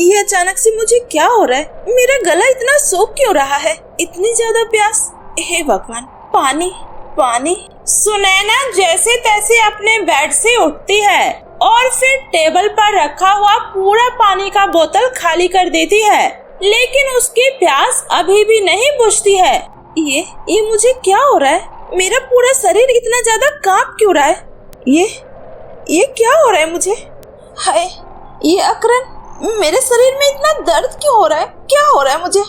ये अचानक से मुझे क्या हो रहा है? मेरा गला इतना सूख क्यों रहा है? इतनी ज्यादा प्यास। हे भगवान, पानी पानी। सुनैना जैसे तैसे अपने बेड से उठती है और फिर टेबल पर रखा हुआ पूरा पानी का बोतल खाली कर देती है, लेकिन उसकी प्यास अभी भी नहीं बुझती है। ये मुझे क्या हो रहा है? मेरा पूरा शरीर इतना ज्यादा कांप क्यों रहा है? ये क्या हो रहा है मुझे? हाय, ये अकरन, मेरे शरीर में इतना दर्द क्यों हो रहा है? क्या हो रहा है मुझे?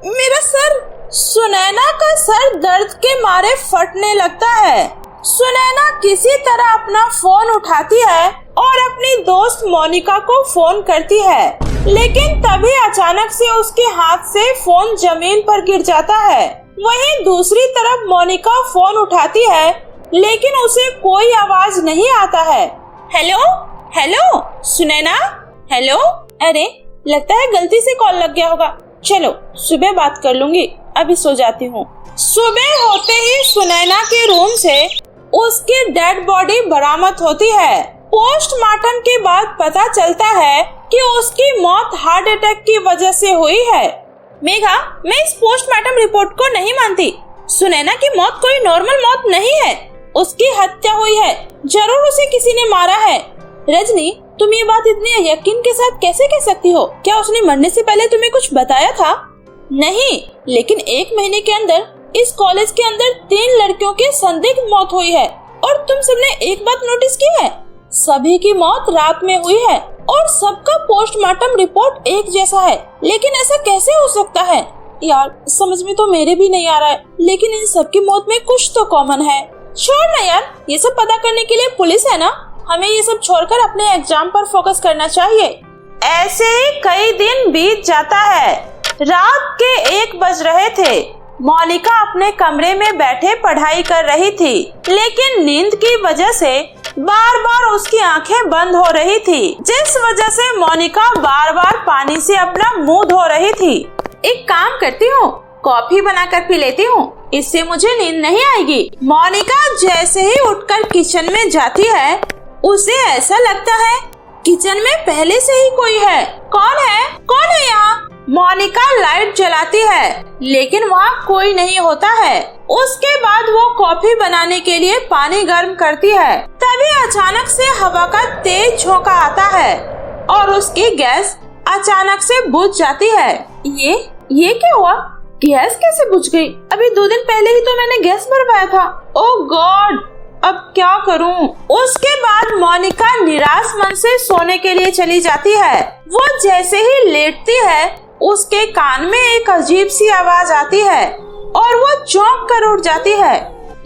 मेरा सर। सुनैना का सर दर्द के मारे फटने लगता है। सुनैना किसी तरह अपना फोन उठाती है और अपनी दोस्त मोनिका को फोन करती है, लेकिन तभी अचानक से उसके हाथ से फोन जमीन पर गिर जाता है। वहीं दूसरी तरफ मोनिका फोन उठाती है, लेकिन उसे कोई आवाज नहीं आता है। Hello hello Sunaina, hello. अरे लगता है गलती से कॉल लग गया होगा। चलो सुबह बात कर लूंगी, अभी सो जाती हूँ। सुबह होते ही सुनैना के रूम से उसकी डेड बॉडी बरामद होती है। पोस्टमार्टम के बाद पता चलता है कि उसकी मौत हार्ट अटैक की वजह से हुई है। मेघा, मैं इस पोस्टमार्टम रिपोर्ट को नहीं मानती। सुनैना की मौत कोई नॉर्मल मौत नहीं है, उसकी हत्या हुई है। जरूर उसे किसी ने मारा है। रजनी, तुम ये बात इतनी यकीन के साथ कैसे कह सकती हो? क्या उसने मरने से पहले तुम्हें कुछ बताया था? नहीं, लेकिन 1 महीने के अंदर इस कॉलेज के अंदर 3 लड़कियों की संदिग्ध मौत हुई है। और तुम सबने एक बात नोटिस की है? सभी की मौत रात में हुई है और सबका पोस्टमार्टम रिपोर्ट एक जैसा है। लेकिन ऐसा कैसे हो सकता है? यार समझ में तो मेरे भी नहीं आ रहा है, लेकिन इन सबकी मौत में कुछ तो कॉमन है। छोड़ ना यार, ये सब पता करने के लिए पुलिस है ना। हमें ये सब छोड़कर अपने एग्जाम पर फोकस करना चाहिए। ऐसे ही कई दिन बीत जाता है। रात के 1 बज रहे थे। मोनिका अपने कमरे में बैठे पढ़ाई कर रही थी, लेकिन नींद की वजह से बार बार उसकी आंखें बंद हो रही थी, जिस वजह से मोनिका बार बार पानी से अपना मुंह धो रही थी। एक काम करती हूँ, कॉफी बनाकर पी लेती हूँ, इससे मुझे नींद नहीं आएगी। मोनिका जैसे ही उठकर किचन में जाती है, उसे ऐसा लगता है किचन में पहले से ही कोई है। कौन है यहाँ? मोनिका लाइट जलाती है, लेकिन वहाँ कोई नहीं होता है। उसके बाद वो कॉफी बनाने के लिए पानी गर्म करती है। तभी अचानक से हवा का तेज झोंका आता है और उसकी गैस अचानक से बुझ जाती है। ये क्या हुआ? गैस कैसे बुझ गई? अभी 2 दिन पहले ही तो मैंने गैस भरवाया था। ओह गॉड, अब क्या करूं? उसके बाद मोनिका निराश मन से सोने के लिए चली जाती है। वो जैसे ही लेटती है, उसके कान में एक अजीब सी आवाज आती है और वो चौंक कर उठ जाती है।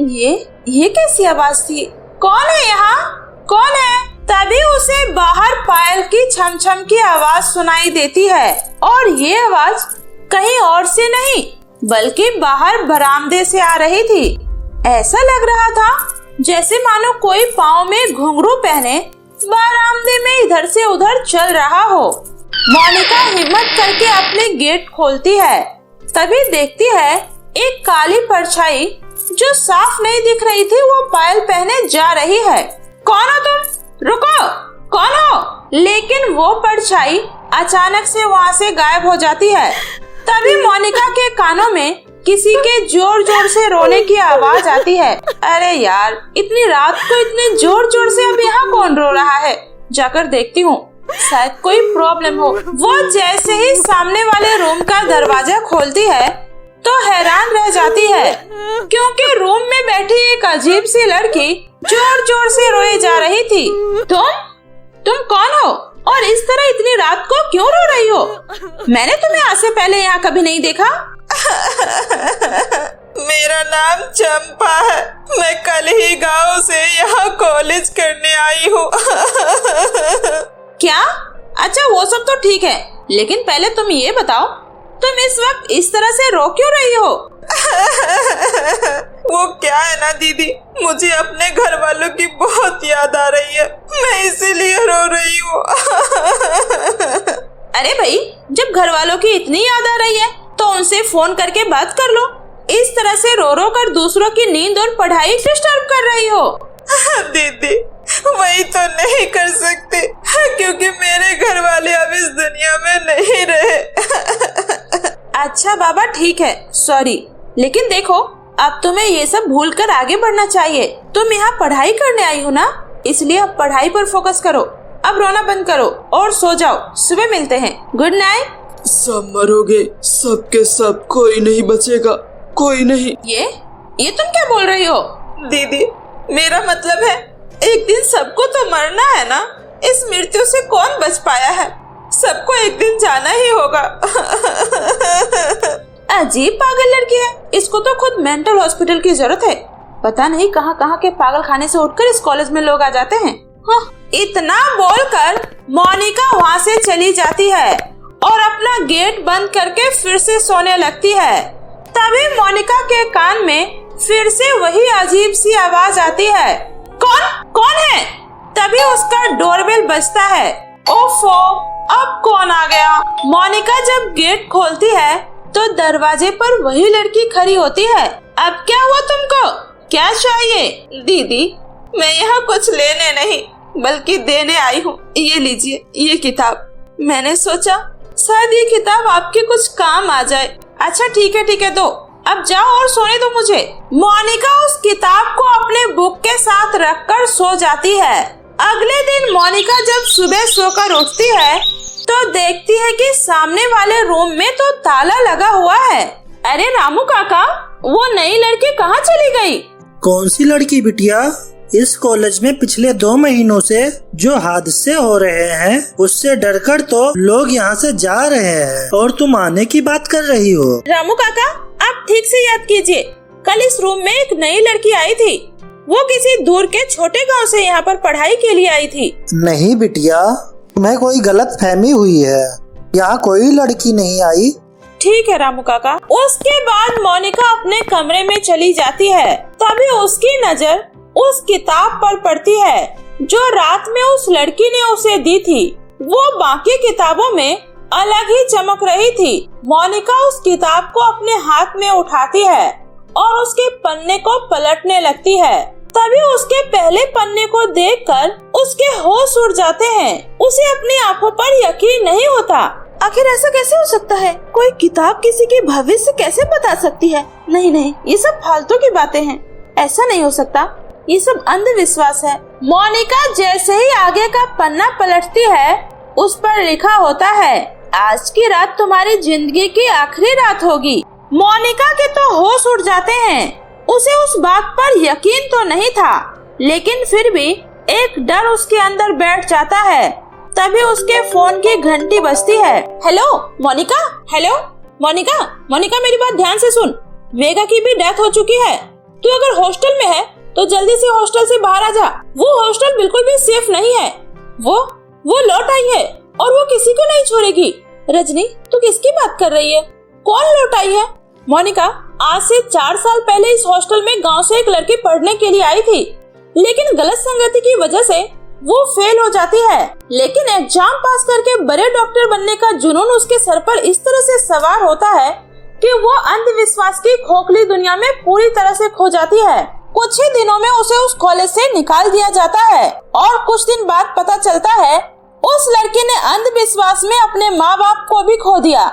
ये कैसी आवाज थी? कौन है यहाँ? कौन है? तभी उसे बाहर पायल की छम छम की आवाज सुनाई देती है और ये आवाज कहीं और से नहीं बल्कि बाहर बरामदे से आ रही थी। ऐसा लग रहा था जैसे मानो कोई पाँव में घुंघरू पहने बरामदे में इधर से उधर चल रहा हो। मोनिका हिम्मत करके अपने गेट खोलती है, तभी देखती है एक काली परछाई जो साफ नहीं दिख रही थी, वो पायल पहने जा रही है। कौन हो तुम? रुको, कौन हो? लेकिन वो परछाई अचानक से वहाँ से गायब हो जाती है। तभी मोनिका के कानों में किसी के जोर जोर से रोने की आवाज आती है। अरे यार, इतनी रात को इतने जोर जोर से अब यहाँ कौन रो रहा है? जाकर देखती हूँ, शायद कोई प्रॉब्लम हो। वो जैसे ही सामने वाले रूम का दरवाजा खोलती है तो हैरान रह जाती है, क्योंकि रूम में बैठी एक अजीब सी लड़की जोर जोर से रोए जा रही थी। तुम कौन हो और इस तरह इतनी रात को क्यों रो रही हो? मैंने तुम्हें आज से पहले यहाँ कभी नहीं देखा। मेरा नाम चंपा है, मैं कल ही गांव से यहाँ कॉलेज करने आई हूँ। क्या? अच्छा वो सब तो ठीक है, लेकिन पहले तुम ये बताओ, तुम इस वक्त इस तरह से रो क्यों रही हो? वो क्या है ना दीदी, मुझे अपने घर वालों की बहुत याद आ रही है, मैं इसीलिए रो रही हूँ। अरे भाई, जब घर वालों की इतनी याद आ रही है तो उनसे फोन करके बात कर लो। इस तरह से रो रो कर दूसरों की नींद और पढ़ाई डिस्टर्ब कर रही हो। दीदी वही तो नहीं कर सकते, क्योंकि मेरे घर वाले अब इस दुनिया में नहीं रहे। अच्छा बाबा ठीक है, सॉरी, लेकिन देखो अब तुम्हें ये सब भूलकर आगे बढ़ना चाहिए। तुम यहाँ पढ़ाई करने आई हो ना, इसलिए अब पढ़ाई पर फोकस करो। अब रोना बंद करो और सो जाओ, सुबह मिलते हैं। Good night. सब मरोगे, सब के सब, कोई नहीं बचेगा, कोई नहीं। ये तुम क्या बोल रही हो? दीदी मेरा मतलब है एक दिन सबको तो मरना है ना, इस मृत्यु से कौन बच पाया है? सबको एक दिन जाना ही होगा। अजीब पागल लड़की है, इसको तो खुद मेंटल हॉस्पिटल की जरूरत है। पता नहीं कहाँ कहाँ के पागल खाने से उठकर इस कॉलेज में लोग आ जाते हैं। हाँ, इतना बोलकर मोनिका वहाँ से चली जाती है और अपना गेट बंद करके फिर से सोने लगती है। तभी मोनिका के कान में फिर से वही अजीब सी आवाज आती है, कौन है? तभी उसका डोरबेल बजता है। ओफो, अब कौन आ गया? मोनिका जब गेट खोलती है तो दरवाजे पर वही लड़की खड़ी होती है। अब क्या हुआ तुमको? क्या चाहिए? दीदी मैं यहाँ कुछ लेने नहीं बल्कि देने आई हूँ। ये लीजिए ये किताब। मैंने सोचा शायद ये किताब आपके कुछ काम आ जाए। अच्छा ठीक है दो, अब जाओ और सोने दो मुझे। मोनिका उस किताब को अपने बुक के साथ रखकर सो जाती है। अगले दिन मोनिका जब सुबह सोकर उठती है तो देखती है कि सामने वाले रूम में तो ताला लगा हुआ है। अरे रामू काका, वो नई लड़की कहाँ चली गई? कौन सी लड़की बिटिया? इस कॉलेज में पिछले 2 महीनों से जो हादसे हो रहे हैं उससे डरकर तो लोग यहाँ से जा रहे हैं और तुम आने की बात कर रही हो। रामू काका, आप ठीक से याद कीजिए, कल इस रूम में एक नई लड़की आई थी। वो किसी दूर के छोटे गांव से यहाँ पर पढ़ाई के लिए आई थी। नहीं बिटिया, तुम्हें कोई गलत फहमी हुई है, यहाँ कोई लड़की नहीं आई। ठीक है रामू काका। उसके बाद मोनिका अपने कमरे में चली जाती है। तभी उसकी नजर उस किताब पर पड़ती है जो रात में उस लड़की ने उसे दी थी। वो बाकी किताबों में अलग ही चमक रही थी। मोनिका उस किताब को अपने हाथ में उठाती है और उसके पन्ने को पलटने लगती है। तभी उसके पहले पन्ने को देखकर उसके होश उड़ जाते हैं। उसे अपनी आंखों पर यकीन नहीं होता। आखिर ऐसा कैसे हो सकता है? कोई किताब किसी के भविष्य कैसे बता सकती है? नहीं, ये सब फालतू की बातें हैं। ऐसा नहीं हो सकता, ये सब अंधविश्वास है। मोनिका जैसे ही आगे का पन्ना पलटती है उस पर लिखा होता है, आज की रात तुम्हारी जिंदगी की आखिरी रात होगी। मोनिका के तो होश उड़ जाते हैं। उसे उस बात पर यकीन तो नहीं था, लेकिन फिर भी एक डर उसके अंदर बैठ जाता है। तभी उसके फोन की घंटी बजती है। हेलो मोनिका, हेलो मोनिका, मेरी बात ध्यान से सुन। मेघा की भी डेथ हो चुकी है। तू अगर हॉस्टल में है तो जल्दी से हॉस्टल से बाहर आ जा। वो हॉस्टल बिल्कुल भी सेफ नहीं है। वो लौट आई है और वो किसी को नहीं छोड़ेगी। रजनी, तू किसकी बात कर रही है? कौन लौट आई है? मोनिका, आज से 4 साल पहले इस हॉस्टल में गांव से एक लड़की पढ़ने के लिए आई थी, लेकिन गलत संगति की वजह से वो फेल हो जाती है। लेकिन एग्जाम पास करके बड़े डॉक्टर बनने का जुनून उसके सर पर इस तरह से सवार होता है कि वो अंधविश्वास की खोखली दुनिया में पूरी तरह से खो जाती है। कुछ ही दिनों में उसे उस कॉलेज से निकाल दिया जाता है और कुछ दिन बाद पता चलता है उस लड़की ने अंधविश्वास में अपने माँ बाप को भी खो दिया।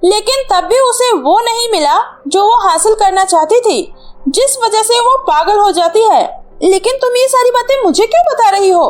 लेकिन तब भी उसे वो नहीं मिला जो वो हासिल करना चाहती थी, जिस वजह से वो पागल हो जाती है। लेकिन तुम ये सारी बातें मुझे क्यों बता रही हो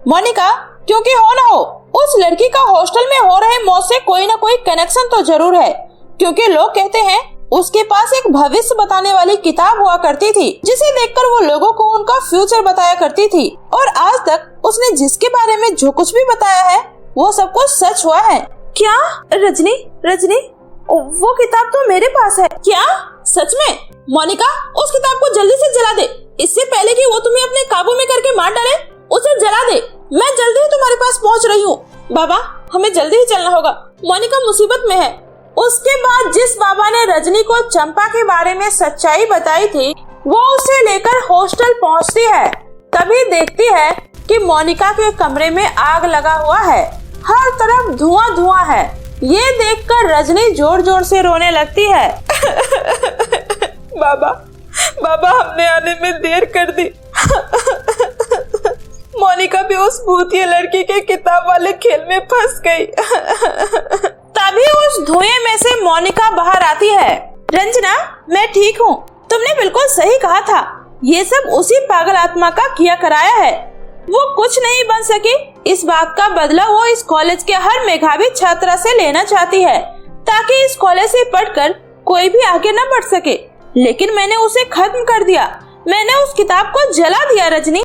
मोनिका? क्योंकि हो ना हो, उस लड़की का हॉस्टल में हो रहे मौत से कोई ना कोई कनेक्शन तो जरूर है, क्योंकि लोग कहते हैं उसके पास एक भविष्य बताने वाली किताब हुआ करती थी, जिसे देखकर वो लोगों को उनका फ्यूचर बताया करती थी। और आज तक उसने जिसके बारे में जो कुछ भी बताया है वो सब कुछ सच हुआ है। क्या रजनी, वो किताब तो मेरे पास है। क्या सच में? मोनिका, उस किताब को जल्दी से जला दे, इससे पहले कि वो तुम्हें अपने काबू में करके मार डाले। उसे जला दे। मैं जल्दी ही तुम्हारे पास पहुंच रही हूँ। बाबा, हमें जल्दी ही चलना होगा, मोनिका मुसीबत में है। उसके बाद जिस बाबा ने रजनी को चंपा के बारे में सच्चाई बताई थी, वो उसे लेकर हॉस्टल पहुंचती है। तभी देखती है कि मोनिका के कमरे में आग लगा हुआ है, हर तरफ धुआं है। ये देखकर रजनी जोर जोर से रोने लगती है। बाबा, हमने आने में देर कर दी। मोनिका भी उस भूतिया लड़की के किताब वाले खेल में फंस गई। तभी उस धुएं में से मोनिका बाहर आती है। रंजना, मैं ठीक हूँ, तुमने बिल्कुल सही कहा था। ये सब उसी पागल आत्मा का किया कराया है। वो कुछ नहीं बन सकी, इस बात का बदला वो इस कॉलेज के हर मेधावी छात्रा से लेना चाहती है, ताकि इस कॉलेज से पढ़कर कोई भी आगे न बढ़ सके। लेकिन मैंने उसे खत्म कर दिया। मैंने उस किताब को जला दिया रजनी।